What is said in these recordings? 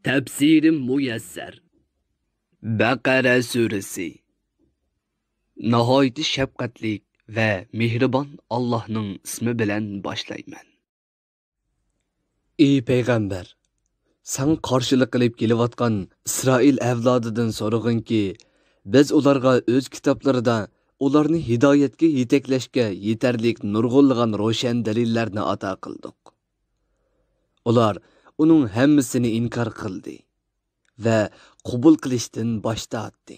Tafsiri muyassar. Baqara surasi. Nihoyat shafqatli va mehribon Allohning ismi bilan boshlayman. Ey payg'ambar, sen qarshilik qilib kelayotgan Isroil avlodidan so'rag'inki, biz ularga o'z kitoblarida ularni hidoyatga yetaklashga yetarlik nurg'unlagan ro'shan dalillarni ato qildik. Ular uning hammasini inkor qildi va qabul qilishdan bosh tortdi.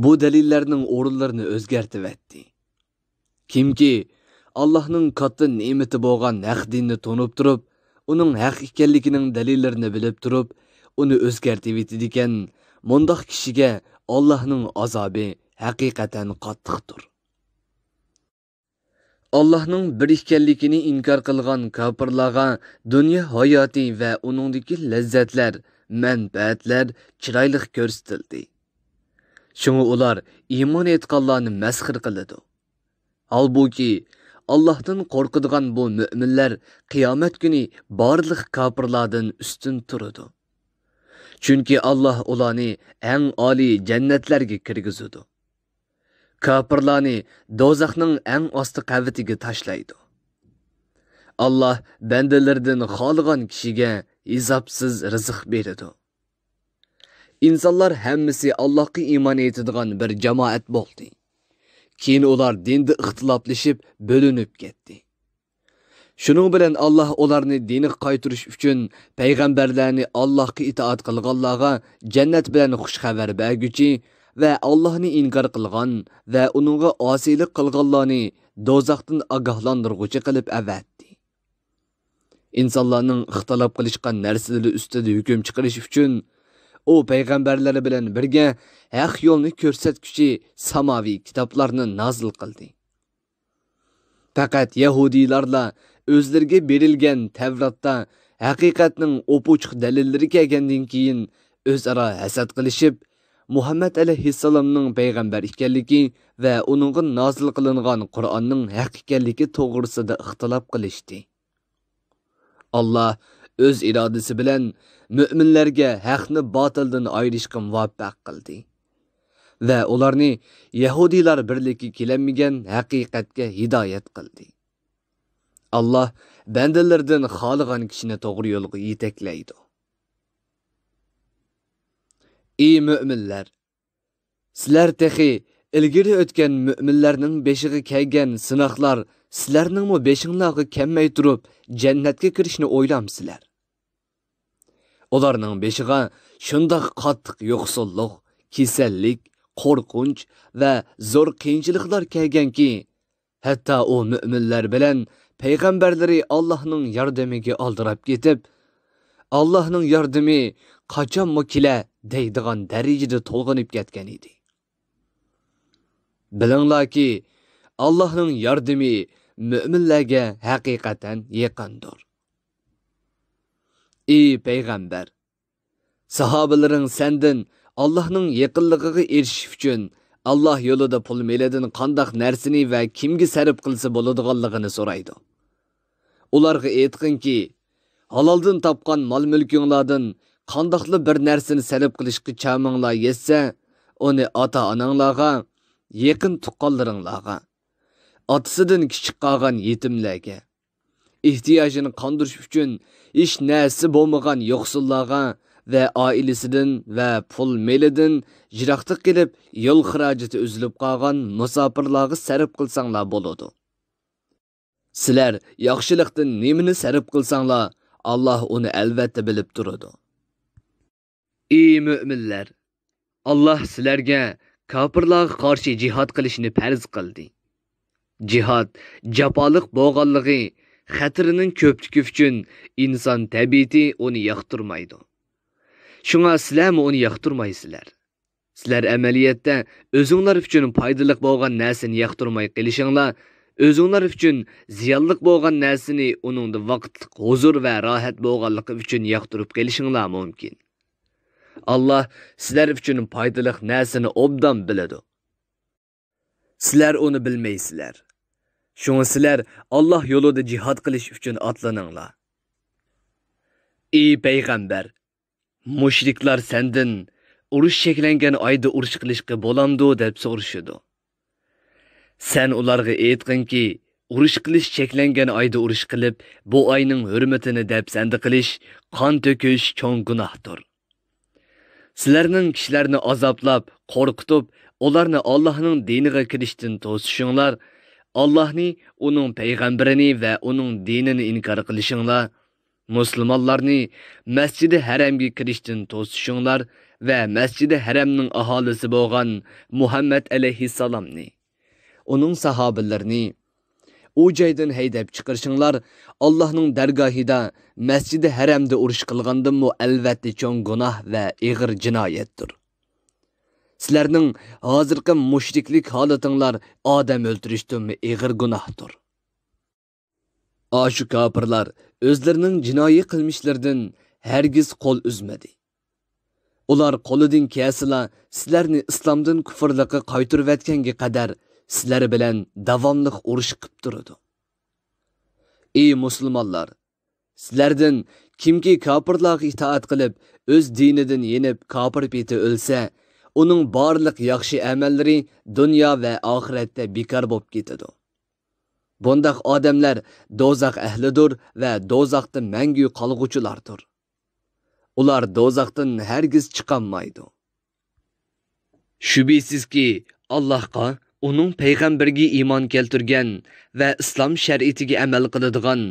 Bu dalillarning o'rinlarini o'zgartib etdi. Kimki Allohning katta ne'mati bo'lgan haq dinni to'nib turib, uning haq ekanligining dalillarini bilib turib, uni o'zgartib etadigan mundoq kishiga Allohning azobi haqiqatan qattiqdir. Allohning bir ekanligini inkor qilgan kofirlarga dunyo hayoti va uningdagi lazzatlar, manfaatlar chiroyli ko'rsatildi. Shunga ular iymon etganlarni masxir qiladi. Halbuki Allohdan qo'rqadigan bu mu'minlar qiyomat kuni barliq kofirlardan ustun turadi. Chunki Alloh ularni eng oliy jannatlarga kirgizadi. Kofirlarni do'zaxning eng osti qavatiga tashlaydi. Alloh bandalardan xohlagan kishiga hesabsiz rizq beradi. İnsanlar hammasi Allohga iymon etadigan bir jamoat bo'ldi. Keyin ular dinda ixtiloflashib, bo'linib ketdi. Shuning bilan Alloh ularni diniga qaytarish uchun payg'ambarlarni Allohga itoat qilganlarga jannat bilan xush xabar berguchi va Allohni inkor qilgan va uningga osiylik qilganlarni do'zaxdan ogohlantirguchi qilib avatdi. İnsanlarning ixtilof qilishgan narsalari ustida hukm chiqarish uchun o payg'ambarlari bilan birga haq yo'lni ko'rsatguchi samoviy kitoblarni nozil qildi. Faqat yahudiylarla o'zlariga berilgan Tavratda haqiqatning o'puchiq dalillari kelgandan keyin o'zaro hasad qilishib, Muhammad alayhissalomning payg'ambar ekanligi va uningga nozil qilingan Qur'onning haq ekanligi to'g'risida ixtilof qilishdi. Alloh o'z irodasi bilan müminlerge haqni batildan ayrışqa muvaffaq qildi va ularni Yahudilar birligi kelinmagan haqiqatga hidoyat qildi. Alloh bandalardan xohlagan kishini to'g'ri yo'lga yetaklaydi. Ey müminler, sizlar texi ilgari o'tgan müminlarning beshiga kelgan sinoqlar sizlarning mu beshinglarga kelmay turib jannatga kirishni o'ylamsizlar. Ularning beshiga shundoq qattiq yo'qsullik, kasallik, qo'rqinch va zo'r qiyinchiliklar kelganki, hatto o mu'minlar bilan payg'ambarlari Allohning yordamiga oldirab ketib, Allohning yordami qachonmi kela deydigan darajada to'lg'inib ketgan edi. Bilinglarki, Allohning yordami mu'minlarga haqiqatan yaqindir. Ey payg'ambar, sahobalarning senden Allohning yaqinligiga erishish uchun Alloh yo'lida pul melidan qandoq narsani va kimga sarf qilsa bo'ladiganligini so'raydi. Ularga aytqinki, haloldan topgan mol-mulkinglardan qandoqli bir narsani sarf qilishga chaminglar yetsa, uni ota-onanglarga, yaqin tuqqanlaringlarga, otasidan kichik qolgan yetimlarga, ehtiyojini qondirish uchun ish narsa bo'lmagan yo'qsullarga va oilasidan va pul melidan jiroqda qilib yo'l xarajati uzilib qolgan musofirlarga sarf qilsanglar bo'ladi. Sizlar yaxshilikdan nimani sarf qilsanglar, Alloh uni albatta bilib turadi. Ey mu'minlar, Alloh sizlarga kofirlarga qarshi jihad qilishni farz qildi. Jihad jafoliq bo'lganligi xatirining ko'pligi uchun inson tabiati uni yoqtirmaydi. Shunga sizlar uni yoqtirmaysizlar. Sizlar amaliyotda o'zinglar uchun foydali bo'lgan narsani yoqtirmay qilishinglar, o'zinglar uchun ziyonli bo'lgan narsani uningda vaqtlik huzur va rohat bo'lganligi uchun yoqtirib qilishinglar mumkin. Alloh sizlar uchun foydali narsani obdan biladi. Sizlar uni bilmaysizlar. Şunu sizler Allah yolunda cihad qilish uchun atlaninglar. Ey payg'ambar, Mushriklar senden urush cheklangan oyda urush qilishga bo'lamdi deb so'rashidi. Sen ularga aytqinki, urush qilish cheklangan oyda urush qilib, bu oyning hurmatini deb sandi qilish, qon to'kish cho'ng gunohdir. Sizlarning kishilarni azoblab, qo'rqitib, ularni Allohning diniga kirishdan to'sishinglar, Allohni, uning payg'ambarini va uning dinini inkor qilishinglar, musulmonlarni Masjid-i Haramga kirishdan to'sishinglar va Masjid-i Haramning aholisi bo'lgan Muhammad alayhissalomni, uning sahobalarni u joydan haydab chiqarishinglar, Allohning dargohida Masjid-i Haramda urush qilgandan-mu albatta cho'ng gunoh va ig'ir jinoyatdir. Sizlarning hozirgi mushriklik holatinglar odam o'ltirishdan ig'ir gunohdir. Ashu kafirlar o'zlarining jinoiy qilmishlaridan hargiz qo'l uzmadi. Ular qo'lidan kelsila sizlarni islomdan kufrlikqa qaytarayotganga qadar sizlar bilan davomli urush qilib turadi. Ey musulmonlar, sizlardan kimki kafirlarga itoat qilib, o'z dinidan yenib kafir peti o'lsa, uning barliq yaxshi amallari dunyo va oxiratda bekor bo'lib ketadi. Bundaq odamlar do'zax ahlidir va do'zaxda mangu qolg'uchilardir. Ular do'zaxdan hargiz chiqolmaydi. Shubhisizki, Allohga, uning payg'ambariga iymon keltirgan va islom shariatiga amal qiladigan,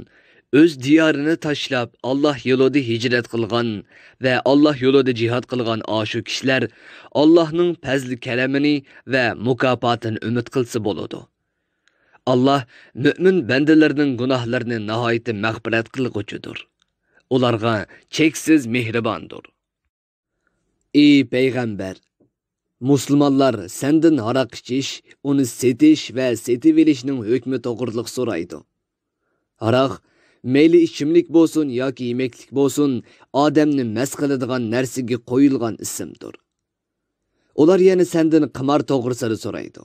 o'z diyorini tashlab Alloh yo'lida hijrat qilgan va Alloh yo'lida jihad qilgan ashu kishilar Allohning fazli karamini va mukofotini umid qilsa bo'ladi. Allah mümin bandalarning gunohlarini nihoyat mag'firat qilguchidir. Ularga cheksiz mehribondir. Ey payg'ambar, musulmonlar sendan aroq ichish, uni setish va setib olishning hukmi to'g'riliq so'raydi. Aroq meyli ichimlik bo'lsin yoki yemeklik bo'lsin, odamni mast qiladigan narsaga qo'yilgan ismdir. Ular yana sendan qimor to'g'risini so'raydi.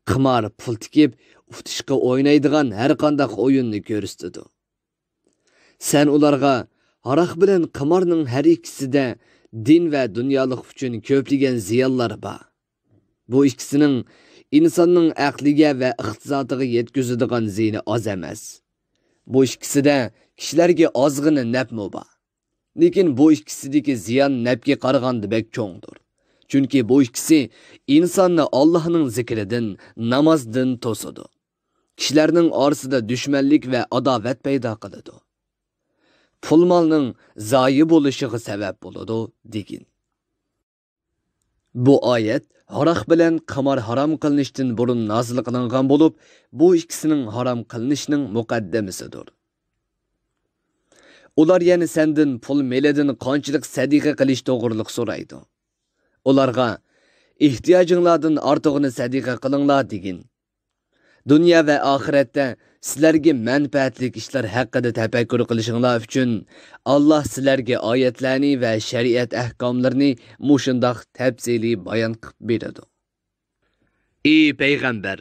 Qimor pul tikib, uftishqa o'ynaydigan har qanday o'yinni ko'rsatadi. Sen ularga aroq bilan qimorning har ikkisida din va dunyolik uchun ko'pligan ziyonlar bor. Bu ikkisining insonning aqliga va iqtisodiga yetkazadigan ziyoni oz emas. Bu ikkisida kishilarga ozg'ini nafmi bor. Lekin bu ikkisidagi ziyon nafga qaraganda bek cho'ngdir. Chunki bu ikkisi insonni Allohning zikridan, namozdan to'sadi. Kishilarning orasida dushmanlik va adovat paydo qiladi. Pul molning zoyi bo'lishiga sabab bo'ladi degin. Bu oyat aroq bilan qimor harom qilinishdan burun nozil qilingan bo'lib, bu ikkisining harom qilinishining muqaddamasidir. Ular yana sendan pul melidan qanchalik sadiqa qilish to'g'riliq so'raydi. Ularga ehtiyojinglardan ortig'ini sadiqa qilinglar degin. Dunyo va oxiratda sizlarga manfaatli ishlar haqida tafakkur qilishinglar uchun Alloh sizlarga oyatlarni va shariat ahkomlarini mushundoq tafsiliy bayon qilib beradi. Ey payg'ambar,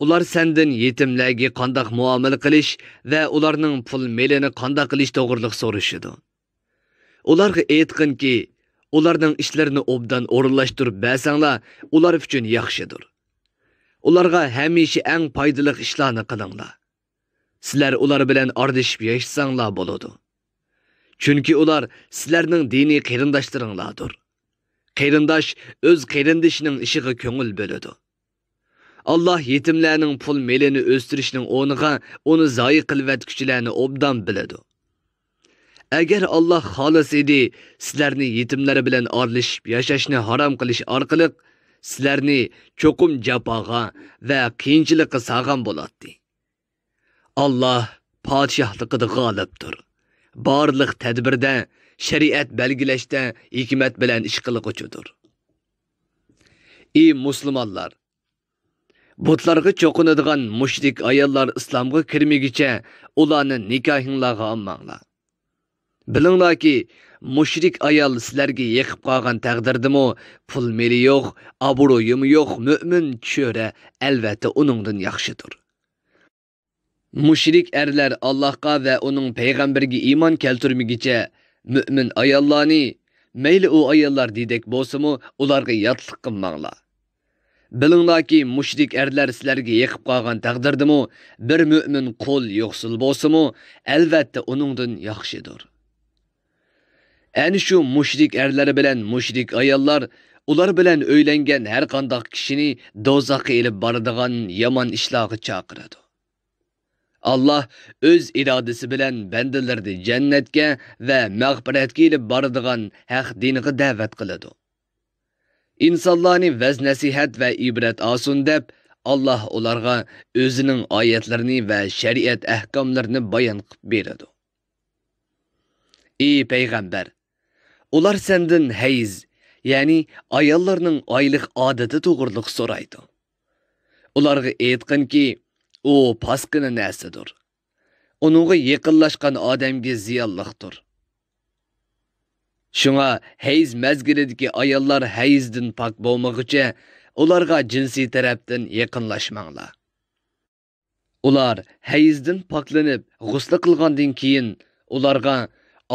ular sendan yetimlarga qanday muomala qilish va ularning pul melini qanday qilish to'g'riliq so'rashidi. Ularga aytqinki, ularning ishlarini obdan o'rinlashtirib bersanglar, ular uchun yaxshidir. Ularga hamisha eng foydali ishlarni qilinglar. Sizlar ular bilan ordishib yashasanglar bo'ladi. Chunki ular sizlarning diniy qarindoshlaringlardir. Qarindosh o'z qarindoshining ishiga ko'ngil bo'ladi. Alloh yetimlarning pul melini o'stirishning o'rniga uni zoyi qilvatguchilarni obdan biladi. Agar Alloh xolis edi, sizlarni yetimlar bilan orlashib yashashni harom qilish orqali sizlarni cho'qim jafoga va qiyinchilikqa sog'an bo'ladi. Alloh podshohligida g'olibdir. Barliq tadbirda, shariat belgilashda hikmat bilan ish qilguchidir. Ey musulmonlar, butlarga cho'qinadigan mushrik ayollar islomga kirmagicha ularni nikohinglarga olmanglar. Bilinglarki, mushrik ayol sizlarga yiqib qolgan taqdirdimi, pul meli yo'q, obro'yim yo'q, mu'min cho'ra albatta uningdan yaxshidir. Mushrik erlar Allohga va uning payg'ambariga iymon keltirmagicha Mümin ayollarni, mayli u ayollar dedek bo'lsa-mu, ularga yotliq qilmanglar. Bilinglarki, mushrik erlar sizlarga yiqib qolgan taqdirdimi, bir mümin qo'l yo'qsil bo'lsa-mu, albatta uningdan yaxshidir. Ani shu mushrik erlari bilan mushrik ayollar ular bilan o'ylangan har qanday kishini do'zaxga elib boradigan yomon ishlarga chaqiradi. Allah o'z irodasi bilan bandalarni jannatga va mag'firatga elib boradigan haq diniga da'vat qiladi. İnsanlarni vaz nasihat va ibrat olsun deb Allah ularga o'zining oyatlarini va shariat ahkomlarini bayon qilib beradi. Ey payg'ambar, ular sendan hayz, ya'ni ayollarning oylik odati to'g'riliq so'raydi. Ularga aytqinki, u pasqina narsadir. Uningga yaqinlashgan odamga ziyonliqdir. Şuna hayz mezgilidagi ayollar hayzdan pok bo'lmaguncha ularga jinsiy tarafdan yaqinlashmanglar. Ular hayzdan poklanib g'usl qilgandan keyin ularga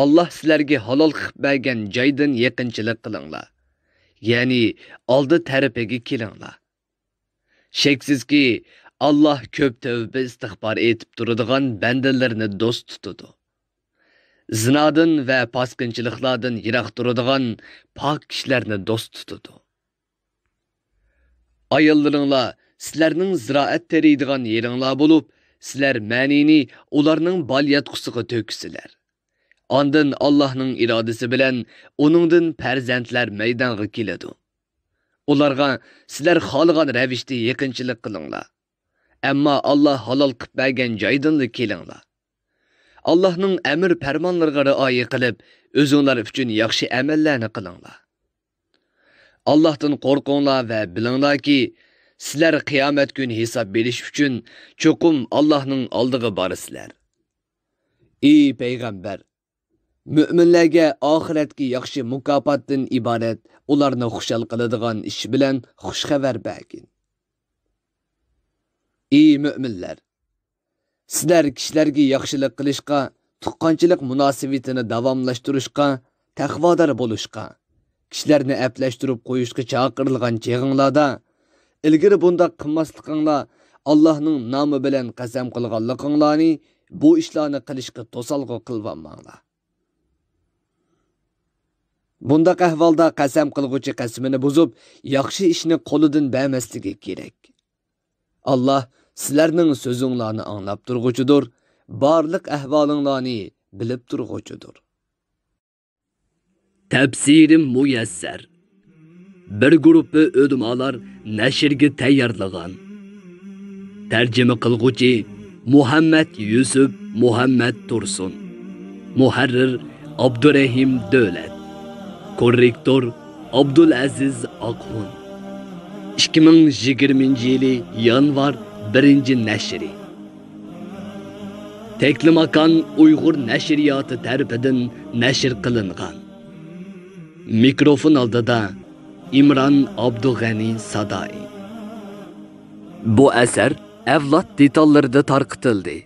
Allah sizlarga halol qilib bergan joydan yaqinchilik qilinglar. Ya'ni oldi tarafiga kelinglar. Sheksizki Allah ko'p tavba istig'for etib turadigan bandalarni do'st tutadi. Zinadan va pasqinchiliklardan yiroq turadigan pok kishilarni do'st tutadi. Ayollaringlar sizlarning ziroat teriydigan yeringlar bo'lib, sizlar ma'nini ularning bal yatqusiga to'ksizlar. Ondan Allohning irodasi bilan uningdan farzandlar maydonga keladi. Ularga sizlar xohlagan ravishda yaqinchilik qilinglar. Ammo Allah halol qilib bergan joydan kelinglar. Allah'ның əmr pərmanlarına rioya qilib, özünlər üçün yaxşı əməllərini qılыңlar. Allah'tan qorqunlar və bilinglar ki, sizlər qiyamət günü hesab beriş üçün çoxum Allah'ның aldığı barısızlar. Ey Peyğəmbər, müminlərə axirətki yaxşı mükafotdan ibarət ularni xushal qiladigan ish bilan xush xabar bergin. Ey müminlər, sizlar kishilarga yaxshilik qilishga, tuqqanchilik munosabatini davomlashtirishga, taqvodor bo'lishga, kishilarni aplashtirib qo'yishga chaqirilgan cheg'inglarda, ilgari bunda qilmasliginglar, Allohning nomi bilan qasam qilganliginglarni, bu ishlarni qilishga to'salg'i qilmanglar. Bunda ahvolda qasam qilguvchi qasmini buzib, yaxshi ishni qo'lidan bermasligi kerak. Allah sizlarning so'zinglarni anglab turg'uchidir, barliq ahvolinglarni bilib turg'uchidir. Tafsirim muyassar. Bir guruhi o'lmalar nashrga tayyorlagan. Tarjima qilguvchi Muhammad Yusuf Muhammad Tursun. Muharrir Abdurrahim Davlat. Korrektor Abdulaziz Aqhun. 2020 yanvar 1 nashri. Teklimakan Uyg'ur nashriyoti tarafidan nashr qilingan. Mikrofon oldida İmran Abdug'ani Sadai. Bu asar avlod detallarida tarqitildi.